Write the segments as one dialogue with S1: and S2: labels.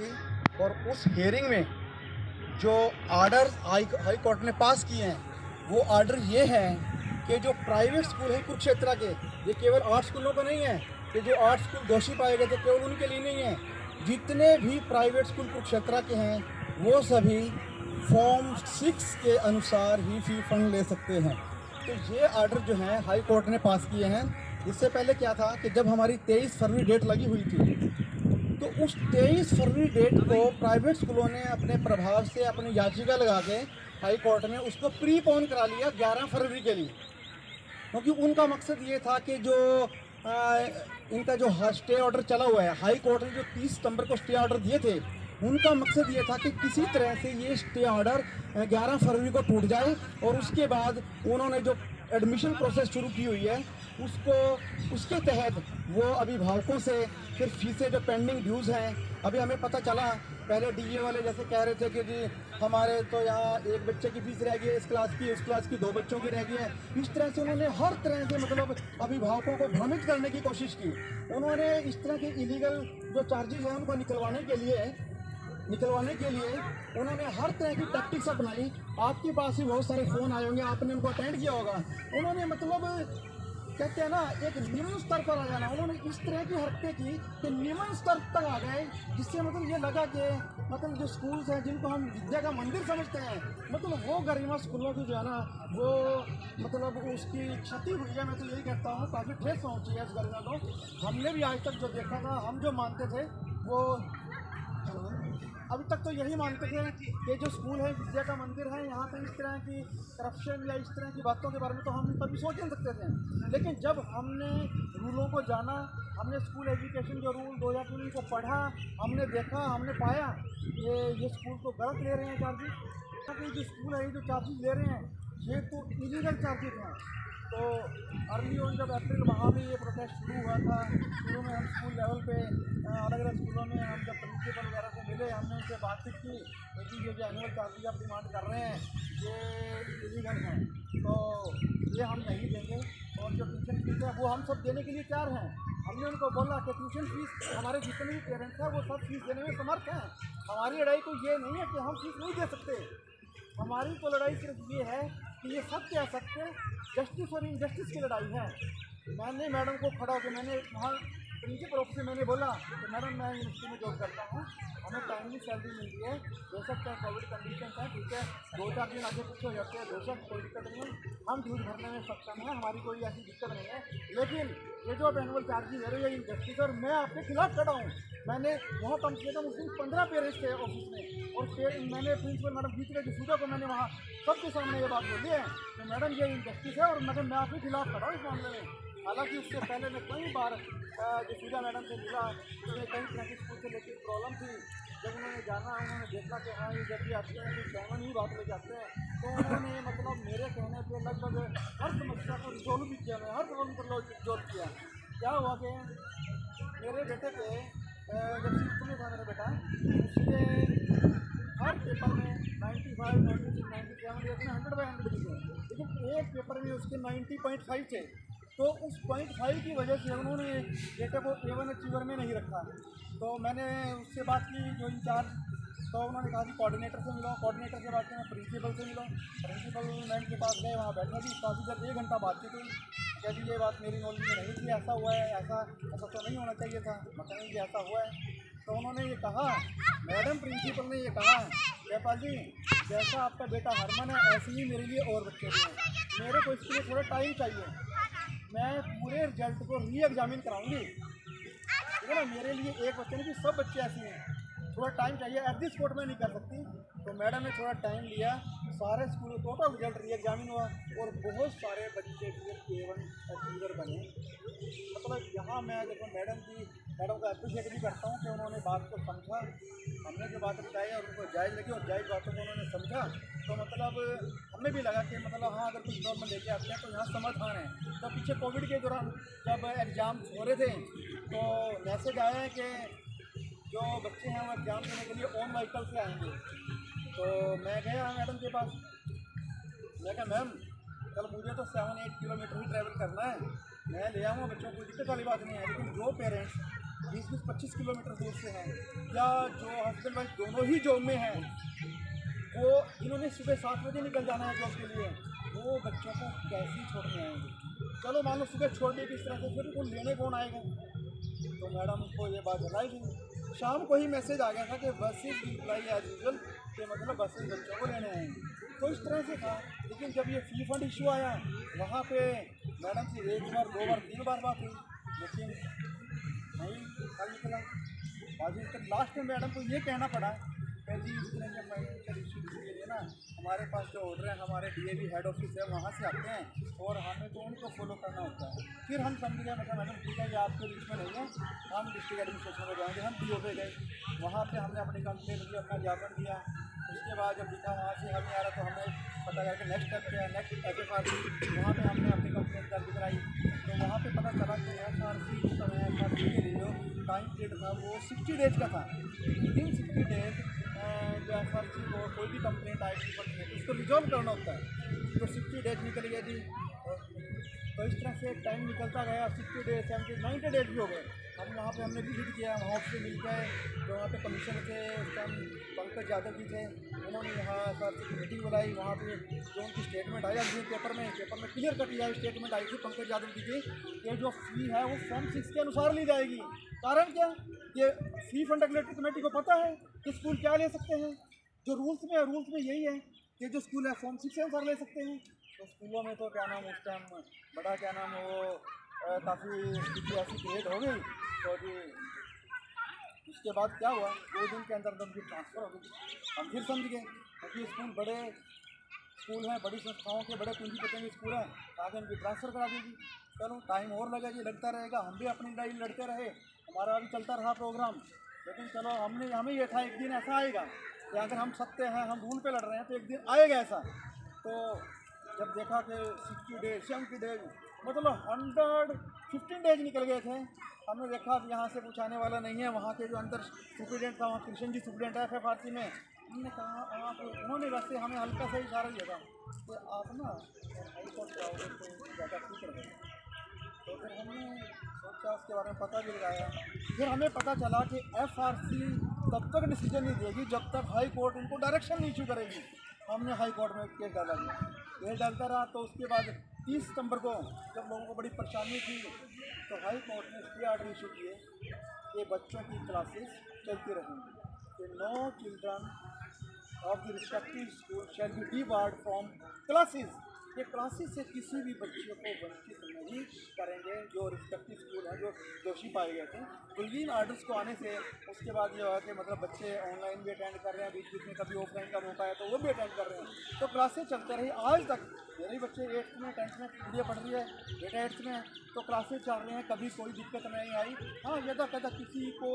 S1: थी और उस हियरिंग में जो आर्डर हाई कोर्ट ने पास किए हैं वो आर्डर ये है कि जो प्राइवेट स्कूल हैं कुरुक्षेत्र के, ये केवल 8 स्कूलों का नहीं है कि जो 8 स्कूल दोषी पाए गए थे केवल उनके लिए नहीं है, जितने भी प्राइवेट स्कूल कुरुक्षेत्र के हैं वो सभी फॉर्म 6 के अनुसार ही फी फंड ले सकते हैं। तो ये आर्डर जो है हाई कोर्ट ने पास किए हैं। इससे पहले क्या था कि जब हमारी 23 फरवरी डेट लगी हुई थी तो उस 23 फरवरी डेट को प्राइवेट स्कूलों ने अपने प्रभाव से अपनी याचिका लगा के हाई कोर्ट में उसको प्रीपोन करा लिया 11 फरवरी के लिए, क्योंकि उनका मकसद ये था कि जो इनका जो स्टे ऑर्डर चला हुआ है, हाई कोर्ट ने जो 30 सितंबर को स्टे ऑर्डर दिए थे, उनका मकसद ये था कि किसी तरह से ये स्टे ऑर्डर 11 फरवरी को टूट जाए और उसके बाद उन्होंने जो एडमिशन प्रोसेस शुरू की हुई है उसको उसके तहत वो अभिभावकों से फिर फीसें जो पेंडिंग ड्यूज़ हैं, अभी हमें पता चला पहले डीए वाले जैसे कह रहे थे कि जी हमारे तो यहाँ एक बच्चे की फीस रह गई है, इस क्लास की, उस क्लास की 2 बच्चों की रह गई है। इस तरह से उन्होंने हर तरह से मतलब अभिभावकों को भ्रमित करने की कोशिश की। उन्होंने इस तरह के इलीगल जो चार्जेस हैं उनको निकलवाने के लिए उन्होंने हर तरह की टैक्टिक्स अपनाई। आपके पास भी बहुत सारे फ़ोन आए होंगे, आपने उनको अटेंड किया होगा। उन्होंने मतलब कहते हैं ना एक निम्न स्तर पर आ जाना, उन्होंने इस तरह की हरकतें की कि निम्न स्तर तक आ गए, जिससे मतलब ये लगा कि मतलब जो स्कूल्स हैं जिनको हम विद्या का मंदिर समझते हैं, मतलब वो गरिमा स्कूलों की जो है ना वो मतलब उसकी क्षति हुई है। मैं तो यही कहता हूँ काफ़ी ठेस पहुँची है इस गरिमा को। हमने भी आज तक जो देखा था, हम जो मानते थे वो अभी तक तो यही मानते थे कि जो स्कूल है विद्या का मंदिर है, यहाँ पे इस तरह की करप्शन या इस तरह की बातों के बारे में तो हम कभी सोच नहीं सकते थे। लेकिन जब हमने रूलों को जाना, हमने स्कूल एजुकेशन जो रूल 2003 को पढ़ा, हमने देखा, हमने पाया ये स्कूल तो गलत ले रहे हैं चार्जेस। जो स्कूल है ये जो चार्जेस ले रहे हैं ये तो इलीगल चार्जेस हैं। तो अर्ली ऑन जब अप्रैल माह में ये प्रोटेस्ट शुरू हुआ था, शुरू में हम स्कूल लेवल पे अलग अलग स्कूलों में हम जब प्रिंसिपल वगैरह से मिले, हमने उनसे बातचीत की कि ये जो एनुअल चार्जेज आप डिमांड कर रहे हैं ये इलीगल हैं, तो ये हम नहीं देंगे। और जो ट्यूशन फीस है वो हम सब देने के लिए तैयार हैं। हमने उनको बोला कि ट्यूशन फीस हमारे जितने भी पेरेंट्स हैं वो सब फीस देने में समर्थ हैं। हमारी लड़ाई तो ये नहीं है कि हम फीस नहीं दे सकते, हमारी तो लड़ाई सिर्फ ये है कि ये सब कह सकते जस्टिस और इनजस्टिस की लड़ाई है। मैंने मैडम को खड़ा होकर मैंने वहाँ प्रिंसिपल ऑफिस से मैंने बोला कि मैडम मैं यूनिवर्सिटी में जॉब करता हूँ, हमें टाइमली सैलरी मिलती है, बेशक चाहे कोविड कंडीशन है, ठीक है 2-4 दिन आगे पीछे हो जाते हैं, बेशक कोई दिक्कत नहीं है, हम ड्यूज भरने में सक्षम हैं, हमारी कोई ऐसी दिक्कत नहीं है। लेकिन ये जो एनुअल चार्जेज है ये इनजस्टिस और मैं आपके खिलाफ खड़ा हूँ। मैंने वहाँ कम से कम उस दिन 15 पेरेंट्स थे ऑफिस में और मैंने प्रिंसिपल मैडम गीता डिसूजा को मैंने वहाँ सबके सामने ये बात बोली है कि मैडम ये इनजस्टिस है और मैडम मैं आपके खिलाफ खड़ा हूँ इस मामले में। हालांकि उससे पहले मैं कई बार डिसूजा मैडम से मिला, उसमें कई तरह की स्कूल से लेकर प्रॉब्लम थी। जब उन्होंने जाना, उन्होंने देखा कि हाँ ये जब भी आते हैं तो जैमन ही बात ले जाते हैं, तो उन्होंने मतलब मेरे कहने पर लगभग हर समस्या को रिजोल्व भी किया, मैं हर प्रॉब्लम को रिजोल्व किया। क्या हुआ कि मेरे बेटे पे जब सिक्स में था मेरा बेटा, उसके हर पेपर में 95, 96, 97 या 100/100 थे, लेकिन एक पेपर में उसके 90.5 थे। तो उस 0.5 की वजह से उन्होंने बेटे को A1 अचीवर में नहीं रखा। तो मैंने उससे बात की जो इंचार्ज, तो उन्होंने कहा कि कोऑर्डिनेटर से मिलो, कोऑर्डिनेटर से बात की, मैं प्रिंसिपल से मिलो, प्रिंसिपल मैम के पास गए, वहाँ बैठे भी काफ़ी देर 1 घंटा बातचीत हुई। क्या जी ये बात मेरी नॉलेज में नहीं थी, ऐसा हुआ है, ऐसा तो नहीं होना चाहिए था, मतलब कि ऐसा हुआ है। तो उन्होंने ये कहा, मैडम प्रिंसिपल ने ये कहा जयपाल जी जैसा आपका बेटा हरमन है ऐसे ही मेरे लिए और बच्चे भी हैं, मेरे को इसके लिए थोड़ा टाइम चाहिए, मैं पूरे रिजल्ट को री एग्जामिन कराऊंगी, ठीक है ना। मेरे लिए एक बच्चे नहीं कि सब बच्चे ऐसे हैं, थोड़ा टाइम चाहिए, एट दिस स्पॉट में नहीं कर सकती। तो मैडम ने थोड़ा टाइम लिया, सारे स्कूल टोटल रिजल्ट री एग्जामिन हुआ और बहुत सारे बच्चे फिर A1 अचीवर बने। मतलब यहाँ मैं देखो मैडम को अप्रिशिएट भी करता हूँ कि उन्होंने बात को समझा, हमने जो बात बताई और उनको जायज़ लगी और जायज़ बातों को उन्होंने समझा। तो मतलब हमें भी लगा कि मतलब हाँ अगर कुछ प्रॉब्लम लेके आते हैं तो यहाँ समाधान है। तो पीछे कोविड के दौरान जब एग्ज़ाम हो रहे थे तो मैसेज आया है कि जो बच्चे हैं वो एग्ज़ाम देने के लिए ओन व्हीकल से आएंगे। तो मैं गया मैडम के पास, मैं कहा मैम कल मुझे तो 7-8 किलोमीटर ही ट्रैवल करना है, मैं ले आऊँगा बच्चों को, कोई दिक्कत वाली बात नहीं है, लेकिन जो पेरेंट्स 20-25 किलोमीटर दूर से हैं, या जो हस्बैंड वाइफ दोनों ही जॉब में हैं, वो इन्होंने सुबह 7 बजे निकल जाना है जॉब के लिए, वो बच्चों को कैसे छोड़ने आएंगे। चलो मान लो सुबह छोड़ दिए किस तरह से, फिर उनको लेने कौन आएगा। तो मैडम को ये बात बताई गई। शाम को ही मैसेज आ गया था कि बसेज रिप्लाई एज यूजल, कि मतलब बसेज बच्चों को लेने आएंगे। तो इस तरह से था। लेकिन जब ये फी फंड इशू आया, वहाँ पे मैडम से 1 बार 2 बार 3 बार बात हुई, लेकिन नहीं हल निकला। आज लास्ट में मैडम को ये कहना पड़ा कि जी इस तरह के फाइनेंशियल इशू के लिए ना हमारे पास जो ऑर्डर है, हमारे डीएवी हेड ऑफिस है वहाँ से आते हैं और हमें तो उनको फॉलो करना होता है। फिर हम समझ गए, मतलब मैडम ठीक है ये आपके बीच में नहीं है, हम डिस्ट्रिक्ट एडमिनिस्ट्रेशन में जाएंगे। हम डीओ पे गए, वहाँ पे हमने अपनी कंप्लेंट दी, अपना ज्ञापन दिया। उसके बाद जब दिखा वहाँ से हमें आ रहा तो हमने पता करके नेक्स्ट स्टेप क्या है, नेक्स्ट FFRC, वहाँ पे हमने अपनी कंप्लेंट दर्ज कराई। तो वहाँ पे पता चला कि FRC उस समय FRC के लिए जो टाइम पीरियड था वो 60 डेज का था। विदिन 60 डेज जो FRC को कोई भी कंप्लेंट आएगी तो उसको रिजॉल्व करना होता है। तो 60 डेज निकल गया जी। तो इस तरह से टाइम निकलता गया, 60 डेज 70 90 डेज भी हो गए। हम वहाँ पे हमने विजिट किया, वहाँ से मिल गए जो वहाँ पे कमिश्नर थे उस टाइम पंकज यादव जी थे। उन्होंने यहाँ FRC की मीटिंग बुलाई, वहाँ पे जो उनकी स्टेटमेंट आई थी पेपर में क्लियर कट यह स्टेटमेंट आई थी पंकज यादव जी की कि जो फ़ी है वो फॉर्म 6 के अनुसार ली जाएगी। कारण क्या, ये फ़ी फंड रेगुलेटरी कमेटी को पता है कि स्कूल क्या ले सकते हैं। जो रूल्स में यही है कि जो स्कूल है फॉर्म 6 के अनुसार ले सकते हैं। तो स्कूलों में तो क्या नाम उस टाइम बड़ा क्या नाम वो काफ़ी स्थिति ऐसी क्रिएट हो गई। तो जी उसके बाद क्या हुआ, 2 दिन के अंदर उनकी ट्रांसफ़र हो गई। हम फिर समझ गए क्योंकि स्कूल बड़े स्कूल हैं, बड़ी संस्थाओं के बड़े पूंजीपति स्कूल हैं, आगे उनकी ट्रांसफ़र करा देगी। चलो टाइम और लगा जी, लगता रहेगा। हम भी अपनी लड़ाई लड़ते रहे, हमारा भी चलता रहा प्रोग्राम। लेकिन चलो हमें ये था एक दिन ऐसा आएगा कि अगर हम सत्य हैं, हम रूल पे लड़ रहे हैं तो एक दिन आएगा ऐसा। तो जब देखा कि 60 डेज 70 डेज मतलब 115 डेज निकल गए थे। हमने देखा कि यहाँ से कुछ आने वाला नहीं है। वहाँ के जो अंदर सुप्रीडेंट था, वहाँ कृष्ण जी सुप्रीडेंट है FFRC में, हमने कहा आप, उन्होंने वैसे हमें हल्का सा इशारा दिया था कि आप ना हाई कोर्ट जाओगे तो ज़्यादा ठीक रहेगा। तो फिर हमने सोचा, उसके बारे में पता भी लगाया। फिर हमें पता चला कि FRC तब तक डिसीजन नहीं देगी जब तक हाई कोर्ट उनको डायरेक्शन नहीं इशू करेगी। हमने हाई कोर्ट में केस डाला गया, केस डालता रहा। तो उसके बाद 30 सितंबर को जब लोगों को बड़ी परेशानी थी तो हाई कोर्ट ने स्टे आर्डर इशू किए कि बच्चों की क्लासेस चलती रहेंगी, कि no children of the respective school shall be debarred from classes. ये क्लासेस से किसी भी बच्चे को वंचित नहीं करेंगे जो रिस्पेक्टिव स्कूल हैं, जो दोषी पाए गए थे। तो इन आर्डर्स को आने से उसके बाद ये हुआ कि मतलब बच्चे ऑनलाइन भी अटेंड कर रहे हैं, बीच बीच में कभी ऑफलाइन का मौका है तो वो भी अटेंड कर रहे हैं। तो क्लासेस चलते रही आज तक। मेरे बच्चे 8th में 10th में गुड़िया पढ़ रही है, बेटा 8th में, तो क्लासेस चल रहे हैं, कभी कोई दिक्कत नहीं आई। हाँ यदा कदा किसी को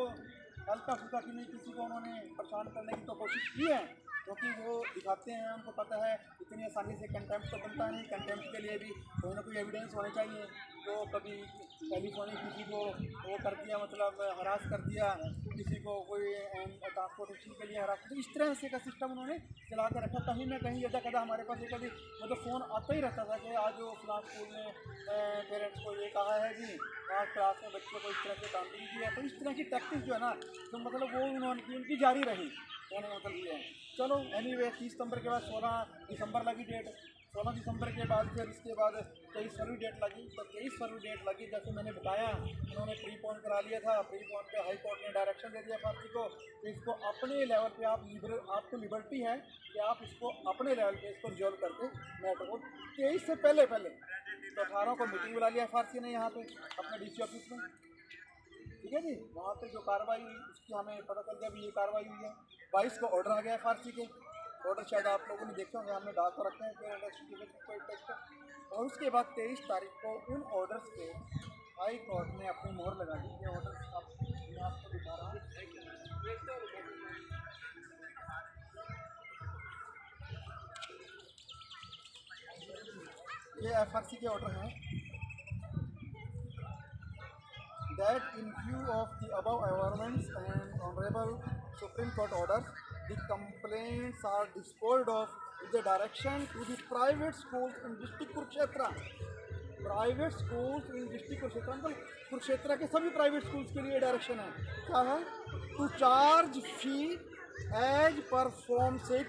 S1: हल्का फुल्का कि नहीं, किसी को उन्होंने परेशान करने की तो कोशिश की है, क्योंकि वो दिखाते हैं, उनको पता है इतनी आसानी से कंटेम्प्ट तो बनता नहीं। कंटेम्प्ट के लिए भी कोई ना कोई एविडेंस होने चाहिए। तो कभी टेलीफोनिक किसी को वो कर दिया, मतलब हरास कर दिया, किसी को कोई ट्रांसपोर्टेशन के लिए हरास। तो इस तरह से का सिस्टम उन्होंने चला के रखा। कहीं ना कहीं यदा कदा हमारे पास कभी मतलब फ़ोन आता ही रहता था कि आज वो फलां स्कूल में पेरेंट्स को ये कहा है जी, वहाँ क्लास में बच्चों को इस तरह से डांटिंग की है। तो इस तरह की टैक्टिस जो है ना, तो मतलब वो उनकी जारी रही, कहने का मतलब ये है। चलो एनीवे 30 सितंबर के बाद 16 दिसंबर लगी डेट। 16 दिसंबर के बाद फिर इसके बाद 23 फरवरी डेट लगी। तो 23 फरवरी डेट लगी, जैसे मैंने बताया उन्होंने प्रीपोन करा लिया था। प्रीपोन पे हाई कोर्ट ने डायरेक्शन दे दिया FRC को कि इसको अपने लेवल पे आपको लिबर्टी है कि आप इसको अपने लेवल पे इसको रिजॉल्व करके मैटर को 23 से पहले तो 18 को मीटिंग बुला लिया FRC ने यहाँ पे अपने DC ऑफिस में। ठीक है जी, वहाँ पे जो कार्रवाई हुई उसकी हमें पता चल गया भी ये कार्रवाई हुई है। 22 को ऑर्डर आ गया FRC के। ऑर्डर शायद आप लोगों ने देखे होंगे, हमने डाल तो रखे हैं फिर। और उसके बाद 23 तारीख को उन ऑर्डर्स पे हाई कोर्ट ने अपनी मोहर लगा दी। ये ऑर्डर्स आपको दिखा रहा हूँ, ये FRC के ऑर्डर हैं। That in view of the above environments and Honorable Supreme Court orders, the complaints are disposed of with the direction to the private schools in district Kurukshetra. Private schools in district Kurukshetra, मतलब कुरुक्षेत्र के सभी private schools के लिए direction है। क्या है? To charge fee as per form 6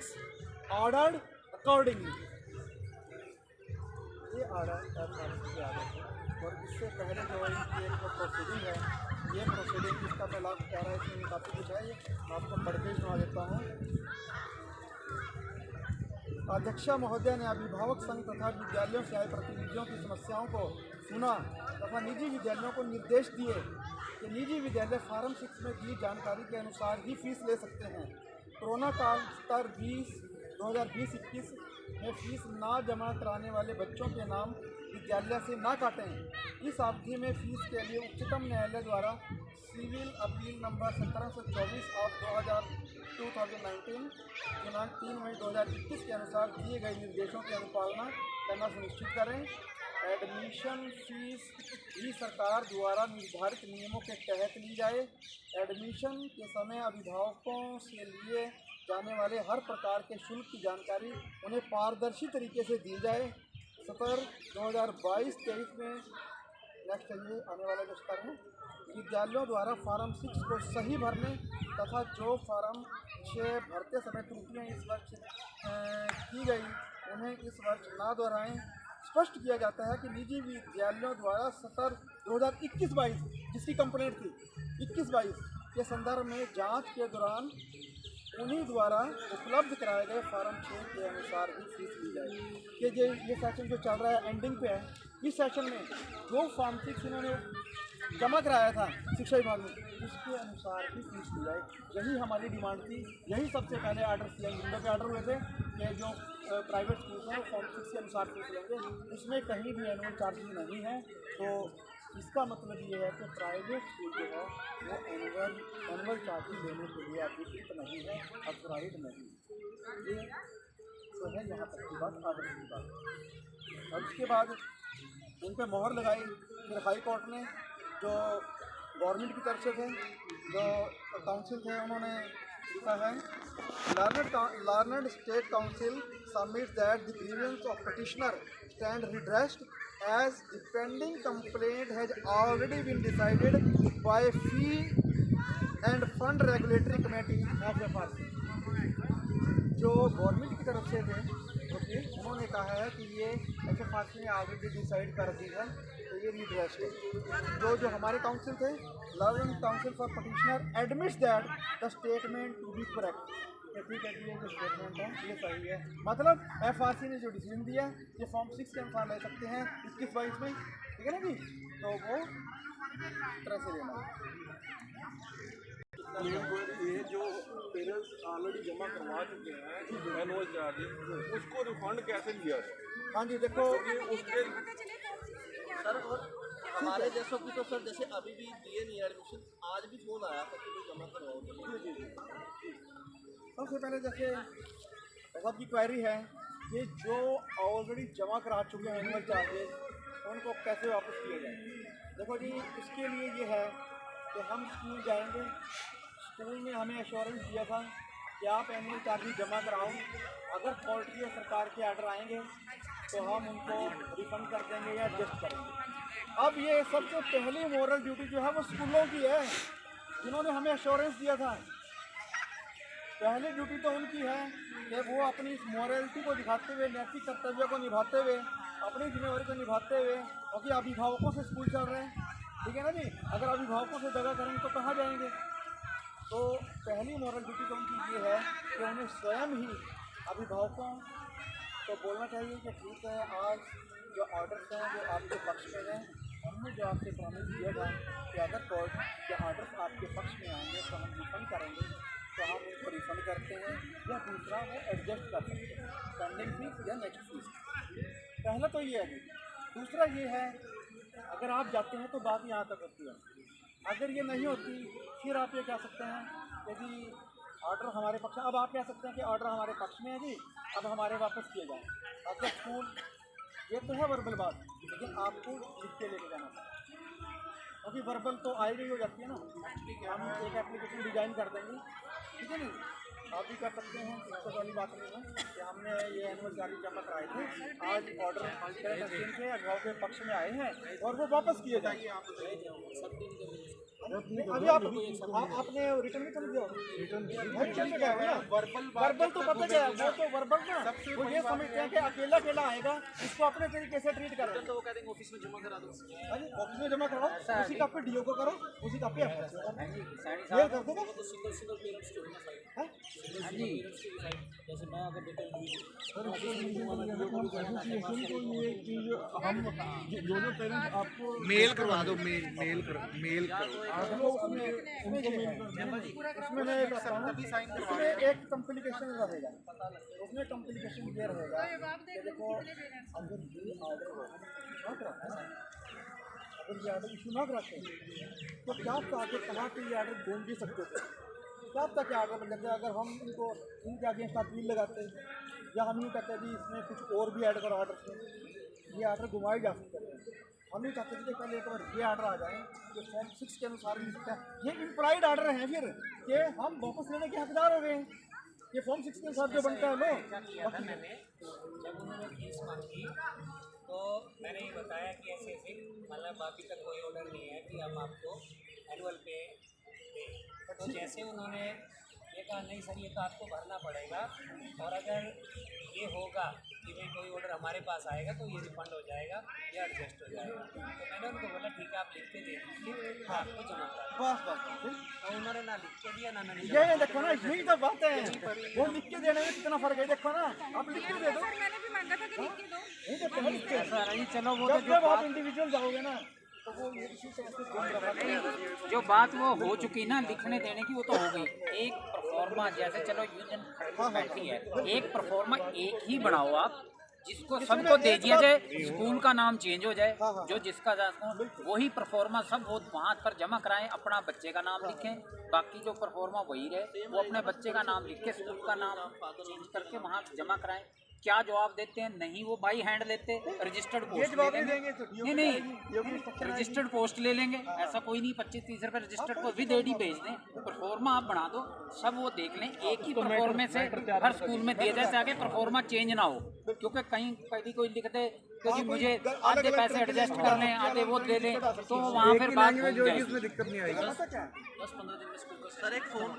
S1: ordered accordingly. ये order FRC order है, और इससे पहले जो इनकी एक प्रोसीडिंग है, ये प्रोसीडिंग इसका पहला कह रहा है, इसमें काफ़ी कुछ है, ये मैं आपको पढ़ के सुना देता हूँ। अध्यक्षा महोदय ने अभिभावक संघ तथा विद्यालयों से आए प्रतिनिधियों की समस्याओं को सुना तथा निजी विद्यालयों को निर्देश दिए कि निजी विद्यालय फार्म 6 में दी जानकारी के अनुसार ही फीस ले सकते हैं। कोरोना काल स्तर 2020-21 में फीस ना जमा कराने वाले बच्चों के नाम विद्यालय से ना काटें। इस अवधि में फीस के लिए उच्चतम न्यायालय द्वारा सिविल अपील नंबर 1724 ऑफ 2019 दिनांक 3 मई 2021 के अनुसार दिए गए निर्देशों की अनुपालना करना सुनिश्चित करें। एडमिशन फीस भी सरकार द्वारा निर्धारित नियमों के तहत ली जाए। एडमिशन के समय अभिभावकों से लिए जाने वाले हर प्रकार के शुल्क की जानकारी उन्हें पारदर्शी तरीके से दी जाए। सत्र 2022-23 में नेक्स्ट ये आने वाला जो स्तर है, विद्यालयों द्वारा फार्म 6 को सही भरने तथा जो फार्म 6 भरते समय त्रुटियाँ इस वर्ष की गई उन्हें इस वर्ष ना दोहराएं। स्पष्ट किया जाता है कि निजी विद्यालयों द्वारा सत्र 2021-22 जिसकी कंप्लेंट थी 21-22 के संदर्भ में जांच के दौरान उन्हीं द्वारा उपलब्ध कराए गए फार्म 6 के अनुसार ही फीस ली जाएगी। कि ये सेशन जो चल रहा है एंडिंग पे है, इस सेशन में जो फार्म 6 इन्होंने जमा कराया था शिक्षा विभाग में, उसके अनुसार ही फीस ली जाए। यही हमारी डिमांड थी, यही सबसे पहले ऑर्डर किया विंडो पे ऑर्डर हुए थे कि जो प्राइवेट स्कूल हैं वो फॉर्म 6 के अनुसार फीस लेंगे, उसमें कहीं भी एनुअल चार्जेस नहीं है। तो इसका मतलब ये है कि प्राइवेट स्कूल जो है वो एनुअल चार्जेस लेने के लिए अधिकृत नहीं है, ऑथराइज नहीं है। ये तो है यहाँ तक की बात, ऑर्डर की बात। और उसके बाद इन पर मोहर लगाई। फिर हाई कोर्ट ने जो गवर्नमेंट की तरफ से थे, जो काउंसिल थे, उन्होंने लिखा है learned state council submits that the grievance of petitioner stand redressed as the pending complaint has already been decided by Fee and Fund Regulatory Committee FFRC। जो गवर्नमेंट की तरफ से थे उन्होंने कहा है कि ये FFRC ने ऑलरेडी डिसाइड कर दी है, तो ये रिड्रेस्ड है। जो हमारे काउंसिल थे, learning counsel for petitioner admits that the statement to be correct. ठीक है, ये जो स्टेटमेंट है ये सही है। मतलब FRC ने जो डिसीजन दिया ये फॉर्म 6 के अनुसार ले सकते हैं 21-22 में, ठीक है ना जी। तो वो तरह से लेना
S2: ये जो पेरेंट्स ऑलरेडी जमा करवा चुके हैं एनुअल चार्जेस, उसको रिफंड कैसे लिया जाए?
S1: हाँ जी, देखो
S2: उसके
S3: सर, और हमारे जैसों की तो सर जैसे अभी भी दिए नहीं एडमिशन, आज भी फोन आया था कि जमा करवाओ।
S1: सबसे पहले जैसे सबकी क्वेरी है कि जो ऑलरेडी जमा करा चुके हैं एनुअल चार्जेस उनको कैसे वापस किया जाए। देखो जी, इसके लिए ये है कि हम स्कूल जाएंगे, स्कूल में हमें एश्योरेंस दिया था कि आप एनुअल चार्जेस जमा कराओ, अगर कोर्ट या सरकार के ऑर्डर आएंगे तो हम उनको रिफंड कर देंगे या एडजस्ट करेंगे। अब ये सबसे पहली मोरल ड्यूटी जो है वो स्कूलों की है, जिन्होंने हमें एश्योरेंस दिया था। पहली ड्यूटी तो उनकी है कि वो अपनी इस मॉरलिटी को दिखाते हुए, नैतिक कर्तव्य को निभाते हुए, अपनी जिम्मेवारी को निभाते हुए, क्योंकि अभिभावकों से स्कूल चल रहे हैं, ठीक है ना जी। अगर अभिभावकों से दगा करेंगे तो कहाँ जाएंगे। तो पहली मॉरल ड्यूटी तो उनकी ये है कि उन्हें स्वयं ही अभिभावकों को बोलना चाहिए कि ठीक है, आज जो ऑर्डर्स हैं वो आपके पक्ष में हैं, हमने जो आपसे प्रॉमिस दिया था कि अगर कोर्ट के ऑर्डर्स आपके पक्ष में आएंगे तो हम रिफंड करेंगे, तो हम उनको रिफंड करते हैं, या दूसरा वो एडजस्ट कर सकते हैं पेंडिंग फीस या नेक्स्ट फीस। पहला तो ये है। दूसरा ये है, अगर आप जाते हैं तो बात यहाँ तक होती है। अगर ये नहीं होती फिर आप ये कह सकते हैं कि जी ऑर्डर हमारे पक्ष, अब आप कह सकते हैं कि ऑर्डर हमारे पक्ष में है जी, अब हमारे वापस किए जाए। अगर स्कूल ये तो है वर्बल बात, लेकिन आपको लिख के लेके जाना पड़ेगा, क्योंकि वर्बल तो आई गई हो जाती है ना। हम एक एप्लीकेशन डिज़ाइन कर देंगे, ठीक है नहीं। आप भी कर सकते हैं, दिक्कत वाली बात नहीं है कि हमने ये एनुअल चार्ज जमा कराए थे, आज ऑर्डर एक्सचेंज के अगवाओं के पक्ष में आए हैं और वो वापस किए जाएंगे। अभी आपने रिटर्न भी कर दिया, रिटर्न में क्या है ना, वर्बल तो पता क्या है, वो तो वर्बल ना वो ये समझते हैं कि अकेला आएगा, इसको अपने तरीके से ट्रीट कर,
S3: तो वो कहते हैं ऑफिस में जमा करा दो।
S1: ऑफिस में जमा कराओ, उसी का पे डीओ को करो, उसी का पे ये कर दो बस।
S3: तो सिंगल पेरेंट्स के होना चाहिए।
S4: हाँ जी, जैसे मैं अगर बेटा
S1: हम जो पेरेंट्स आपको
S5: मेल करवा दो, मेल करो।
S1: उसमें एक कॉम्प्लिकेशन रहेगा, उसमें कॉम्प्लिकेशन ये रहेगा कि देखो अगर ये ऑर्डर इशू ना कराते तो क्या पता आगे कहाँ पे ये ऑर्डर बोल भी सकते थे, क्या पता क्या ऑर्डर बन जाते अगर हम इनको इनके अगेंस्ट अपील लगाते या हम यूँ कहते भी इसमें कुछ और भी ऐड करो ऑर्डर में, ये ऑर्डर घुमाए जा सकते हैं। हम नहीं चाहते थे कि पहले एक बार ये ऑर्डर आ जाए कि फॉर्म 6 के अनुसार मिल सकता है, ये इम्प्लाइड ऑर्डर हैं फिर कि हम वापस लेने के हकदार हो गए हैं, ये फॉर्म 6 के अनुसार जो बनता है लो।
S4: मैंने जब उन्होंने फीस मांगी तो मैंने ये बताया कि ऐसे ऐसे मतलब अभी तक कोई ऑर्डर नहीं है कि हम आपको एनुअल पे दें। तो जैसे उन्होंने ये कहा नहीं सर ये तो आपको भरना पड़ेगा, और अगर ये होगा कि भाई कोई ऑर्डर हमारे पास आएगा तो ये रिफंड हो जाएगा या एडजस्ट हो जाएगा। तो मैंने उनको बोला ठीक है आप लिख के दे दीजिए, आपको जमा करा।
S1: बस
S4: तो उन्होंने ना लिख के दिया ना मैंने
S1: ये देखो ना, यही तो बात है, वो लिख के देने में कितना फर्क है, देखो ना आप लिख के दे दो,
S6: मैंने भी मांगा था कि लिख के दो।
S1: नहीं देखो ना लिख के,
S4: चलो वो
S1: जब आप इंडिविजुअल जाओगे ना तो वो ये इसी से
S4: जो बात वो हो चुकी ना लिखने देने की वो तो हो गई। एक परफॉर्मा जैसे चलो यूनियन बैठी है, एक परफॉर्मा एक ही बनाओ आप जिसको सबको दे दिया जाए, स्कूल का नाम चेंज हो जाए, जो जिसका वही परफॉर्मा सब वो वहाँ पर जमा कराएं, अपना बच्चे का नाम लिखें, बाकी जो परफॉर्मा वही रहे, वो अपने बच्चे का नाम लिख के स्कूल का नाम चेंज करके वहाँ जमा कराएं। क्या जवाब देते हैं? नहीं वो बाई हैंड लेते, रजिस्टर्ड पोस्ट ले लेंगे। नहीं रजिस्टर्ड पोस्ट ले लेंगे, ऐसा कोई नहीं, 25-30 रुपये रजिस्टर्ड पोस्ट विद एडी भेज दें, परफॉर्मा आप बना दो, सब वो देख लें, एक ही परफॉर्मे से हर स्कूल में दिया जाए ताकि परफॉर्मा चेंज ना हो। क्योंकि कहीं कभी कोई लिख दे कि मुझे आधे पैसे एडजस्ट कर लें, आधे वो दे लें, तो वहाँ फिर बात हो जाएगी।
S5: दिक्कत नहीं आएगी।
S3: 10-15 दिन में स्कूल का सर एक फोन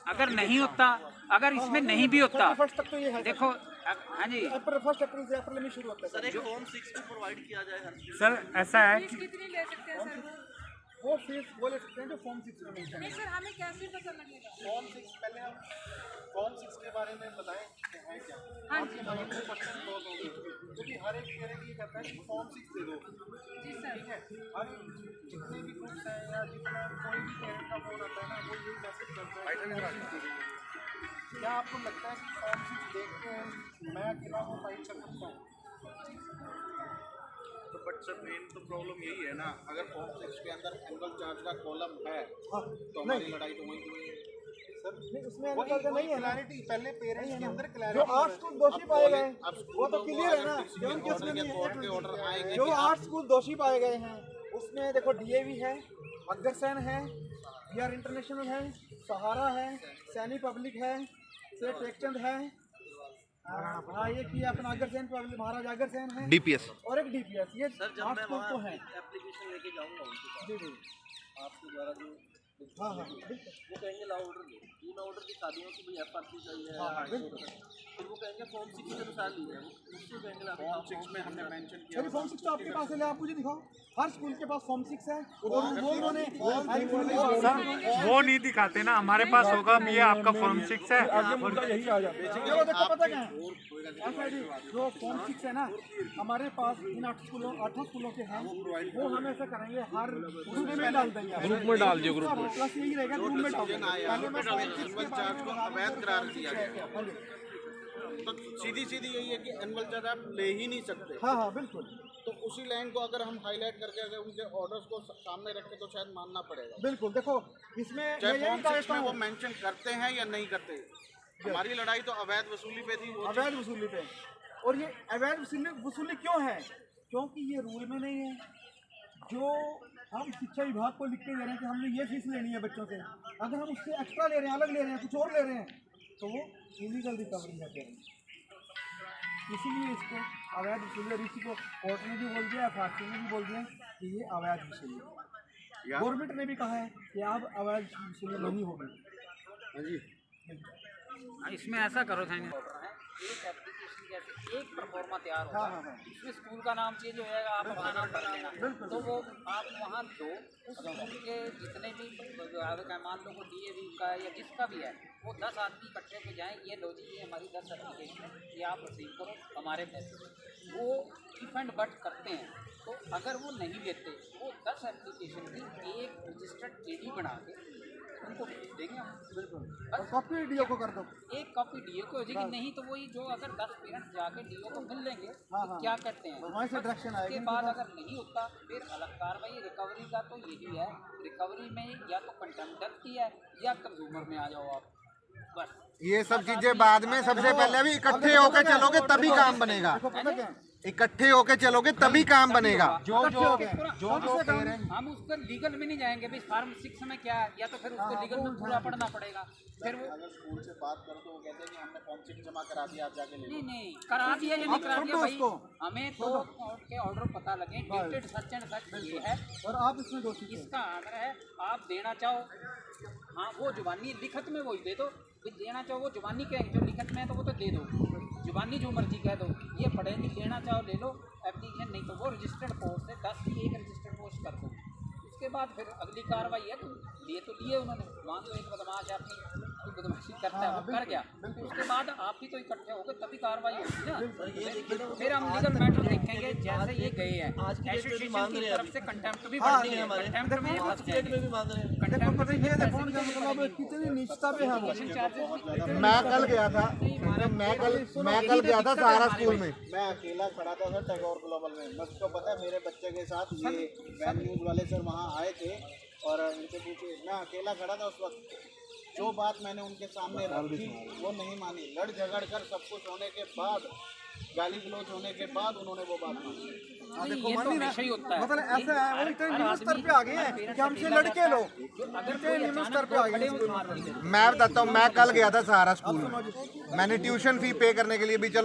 S4: अगर नहीं होता, अगर इसमें नहीं भी होता,
S1: फर्स्ट तक तो ये है
S4: देखो हाँ जी
S1: फर्स्ट अप्रैल में शुरू होता है
S3: सर, एक फॉर्म 6 भी प्रोवाइड किया जाए हर स्कूल।
S5: सर ऐसा है
S6: फीस कितनी ले सकते हैं सर?
S1: वो फीस वो ले सकते हैं जो फॉर्म 6 में मेंशन
S6: नहीं सर, हमें कैसे पता लगेगा?
S2: फॉर्म 6 पहले हम फॉर्म 6 के बारे में बताएं कि है क्या।
S6: हाँ जी
S2: आपके क्वेश्चन बहुत हो गए क्योंकि हर एक पेरेंट ये कहता है कि फॉर्म 6 दे दो,
S6: जी सर।
S2: ठीक है। हर जितने भी ग्रुप्स हैं या जितना कोई भी पेरेंट का फोन आता है ना, वो यही मैसेज करता है क्या आपको लगता है कि फॉर्म 6 देख के मैं अकेला को फाइट कर सकता हूँ?
S5: तो बट सर मेन तो प्रॉब्लम यही है ना, अगर फॉर्म 6 के अंदर एनुअल चार्ज का कॉलम है तो हमारी लड़ाई तो वहीं की वहीं है।
S1: नहीं उसमें अंदर का नहीं है ना,
S2: क्लैरिटी पहले पेरेंट्स के अंदर
S1: जो
S2: क्लैरिटी
S1: 8 स्कूल दोषी पाए गए हैं वो तो क्लियर है ना, जो उनके उसमें नहीं है।
S5: कोर्ट के ऑर्डर आएंगे
S1: जो 8 स्कूल दोषी पाए गए हैं उसमें देखो डीएवी है, अग्रसेन है, बीआर इंटरनेशनल है, सहारा है, सैनी पब्लिक है, से टेकचंद है, हाँ ये किया अपना अग्रसेन पब्लिक, महाराज अग्रसेन है,
S5: डीपीएस
S1: और एक डीपीएस, ये
S3: सर जब
S1: 8
S3: मैं
S1: स्कूल तो
S3: वहाँ
S1: हैं।
S3: एप्लीकेशन लेके जाऊँगा उनके पास,
S1: जी जी
S3: आपके द्वारा जो
S1: हाँ हाँ
S3: वो कहेंगे ला ऑर्डर दो, ये मैं ऑर्डर दिखा दूँगा कि भाई एफआरसी चाहिए, फिर वो कहेंगे फॉर्म 6 के अनुसार लीजिए, उससे कहेंगे
S5: फॉर्म 6 में हमने मेंशन किया
S1: सर फॉर्म 6 तो आपके पास है, आप मुझे दिखाओ, हर स्कूल के पास फॉर्म 6 है और वो उन्होंने
S7: वो नहीं दिखाते ना, हमारे पास होगा ये आपका फॉर्म 6 है।
S1: यही आ जाता है। देखो पता क्या है ऐसा जी, जो फॉर्म 6 है ना हमारे पास इन 8 स्कूलों के हैं, वो हम ऐसा करेंगे हर ग्रुप में डाल देंगे,
S7: ग्रुप में डाल दियो, ग्रुप में।
S1: प्लस यही रहेगा ग्रुप में डाल देंगे।
S5: एनुअल चार्ज को अवैध करार दिया गया। तो सीधी यही है कि एनुअल चार्ज आप ले ही नहीं सकते।
S1: हाँ हाँ बिल्कुल,
S5: तो उसी लाइन को अगर हम हाईलाइट करके अगर उनके ऑर्डर्स को सामने रखें तो शायद मानना पड़ेगा।
S1: बिल्कुल देखो इसमें
S5: चाहे फॉर्म 6 में वो मेंशन करते हैं या नहीं करते, हमारी लड़ाई तो अवैध वसूली पे थी।
S1: अवैध वसूली पे, और ये अवैध वसूली क्यों है? क्योंकि ये रूल में नहीं है। जो हम शिक्षा विभाग को लिख के दे रहे हैं कि हमने ये फीस लेनी है बच्चों से, अगर हम उससे एक्स्ट्रा ले रहे हैं, अलग ले रहे हैं, कुछ और ले रहे हैं,
S2: तो वो इलीगल रिकवरी है पेरेंट्स। इसीलिए इसको अवैध वसूली, इसी को कोर्ट ने भी बोल दिया, FRC ने भी बोल दिया कि ये अवैध वसूली है। गवर्नमेंट ने भी कहा है कि अब अवैध वसूली नहीं होगी।
S4: इसमें ऐसा करो था एक एप्लीकेशन जैसे एक परफॉर्मा तैयार होगा, इसमें स्कूल का नाम चेंज हो जाएगा, आप अपना नाम कर लेना, तो वो आप वहाँ दो उस स्कूल के जितने भी मान लो को DAV का या जिसका भी है, वो 10 आदमी इकट्ठे पे जाएँ, ये लो जी ये हमारी 10 एप्लीकेशन है, ये आप रिसीव करो हमारे पैसे। वो इफ एंड बट करते हैं, तो अगर वो नहीं लेते वो 10 एप्लीकेशन की एक रजिस्टर्ड AD बना के उनको भेज देंगे हम।
S2: बिल्कुल, और कॉपी DO को कर दो।
S4: एक कॉपी DO को हो जाएगी, नहीं तो वही जो अगर 10 पेरेंट्स जाके DO को मिल लेंगे तो क्या करते हैं
S2: वहीं से डायरेक्शन आएगी।
S4: उसके बाद अगर नहीं होता फिर अलग कार्रवाई। रिकवरी का तो यही है, रिकवरी में या तो कंटेम्प्ट की है या कंज्यूमर में आ जाओ आप, बस।
S8: ये सब चीजें बाद में, सबसे पहले भी इकट्ठे होके चलोगे तभी काम बनेगा। इकट्ठे होके चलोगे तभी काम बनेगा।
S2: जो
S4: हम उसको लीगल में नहीं जाएंगे भाई फार्म 6 में क्या है, या तो फिर उसको लीगल में पूरा पढ़ना पड़ेगा। फिर वो
S5: अगर स्कूल से बात करो तो वो कहते हैं कि हमने फॉर्म 6 जमा करा दिया, आप जाके ले लो।
S4: नहीं करा दिया या नहीं करा दिया भाई, हमें तो कोर्ट के ऑर्डर पता लगे, डेटेड सच एंड सच ये है
S2: और आप इसमें दोषी थे।
S4: इसका आग्रह है, आप देना चाहो हाँ वो जुबानी लिखत में वही दे दो, देना चाहो वो जुबानी कहें, जो लिखत में है तो वो तो दे दो, जुबानी जो मर्जी कह दो, ये पढ़े नहीं लेना चाहो ले लो एप्लीकेशन, नहीं तो वो रजिस्टर्ड पोस्ट है 10 की एक रजिस्टर्ड पोस्ट कर दो। उसके बाद फिर अगली कार्रवाई है, तो लिए उन्होंने, मान लो एक बदमाश है अपनी कोई बदमाशी करता है वो कर गया, उसके बाद आप भी तो इकट्ठे हो गए तभी कार्रवाई होगी ना। फिर हम लीगल मैटर देखेंगे, जैसे ये गए हैं एसोसिएशन की तरफ से कंटेम्प्ट भी बढ़ गई है, कंटेम्प्ट में
S3: आज की डेट में भी मांग रहे हैं।
S2: कितनी नीचता पे है वो।
S8: मैं कल गया था, मैं कल गया था सहारा स्कूल में।
S5: मैं अकेला खड़ा था सर टैगोर ग्लोबल में। मुझको पता है मेरे बच्चे के साथ ये वैन न्यूज़ वाले सर वहाँ आए थे और इनसे पूछे, मैं अकेला खड़ा था उस वक्त। जो बात मैंने उनके सामने रखी वो नहीं मानी, लड़ झगड़ कर सब कुछ होने के बाद, गाली गलौज होने के बाद उन्होंने वो बात मानी।
S2: देखो
S4: ये तो
S2: मानी ना,
S4: हमेशा ही होता है।
S2: मतलब ऐसा है वो इतने निम्न स्तर पे आ गए हैं कि हमसे लड़के लोग इतने निम्न स्तर पे आ गए हैं।
S8: मैं बताता हूँ, मैं कल गया था सहारा स्कूल में, मैंने ट्यूशन फी पे करने के लिए भी चलो